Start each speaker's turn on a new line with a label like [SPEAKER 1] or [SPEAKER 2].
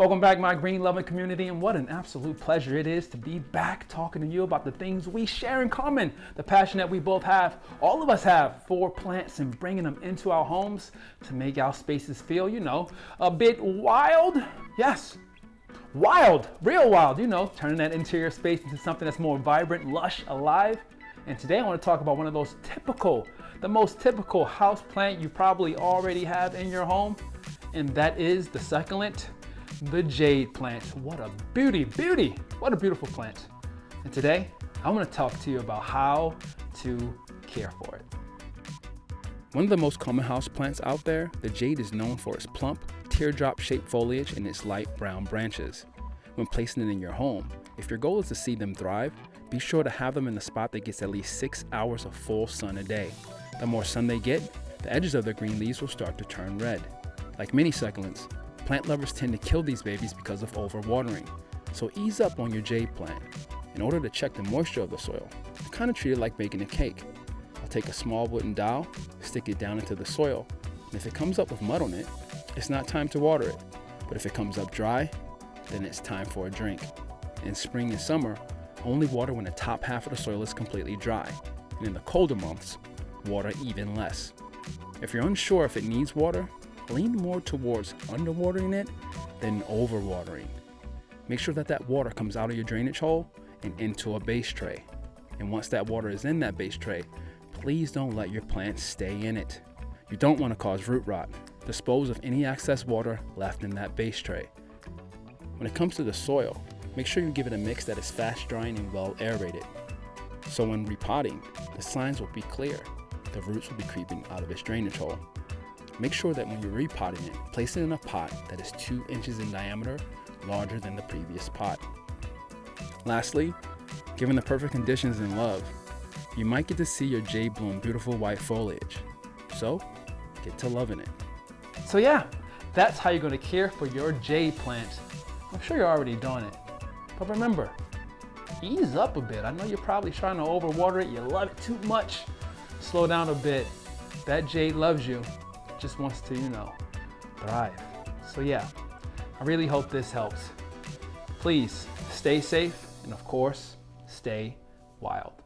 [SPEAKER 1] Welcome back, my green loving community, and what an absolute pleasure it is to be back talking to you about the things we share in common, the passion that we both have, all of us have, for plants and bringing them into our homes to make our spaces feel, a bit wild. Yes, wild, real wild, turning that interior space into something that's more vibrant, lush, alive. And today I want to talk about one of those the most typical house plant you probably already have in your home, and that is the succulent, the jade plant. What a beauty, what a beautiful plant. And today I'm going to talk to you about how to care for it. One of the most common house plants out there, the jade is known for its plump, teardrop-shaped foliage and its light brown branches. When placing it in your home, if your goal is to see them thrive, be sure to have them in a spot that gets at least 6 hours of full sun a day. The more sun they get, the edges of their green leaves will start to turn red. Like many succulents, plant lovers tend to kill these babies because of overwatering. So ease up on your jade plant. In order to check the moisture of the soil, kind of treat it like baking a cake. I'll take a small wooden dowel, stick it down into the soil, and if it comes up with mud on it, it's not time to water it. But if it comes up dry, then it's time for a drink. In spring and summer, only water when the top half of the soil is completely dry, and in the colder months, water even less. If you're unsure if it needs water, lean more towards underwatering it than overwatering. Make sure that water comes out of your drainage hole and into a base tray. And once that water is in that base tray, please don't let your plants stay in it. You don't want to cause root rot. Dispose of any excess water left in that base tray. When it comes to the soil, make sure you give it a mix that is fast drying and well aerated. So when repotting, the signs will be clear. The roots will be creeping out of its drainage hole. Make sure that when you're repotting it, place it in a pot that is 2 inches in diameter, larger than the previous pot. Lastly, given the perfect conditions and love, you might get to see your jade bloom beautiful white foliage. So, get to loving it. So yeah, that's how you're going to care for your jade plant. I'm sure you're already doing it. But remember, ease up a bit. I know you're probably trying to overwater it. You love it too much. Slow down a bit. That jade loves you. Just wants to, thrive. So yeah, I really hope this helps. Please stay safe and of course, stay wild.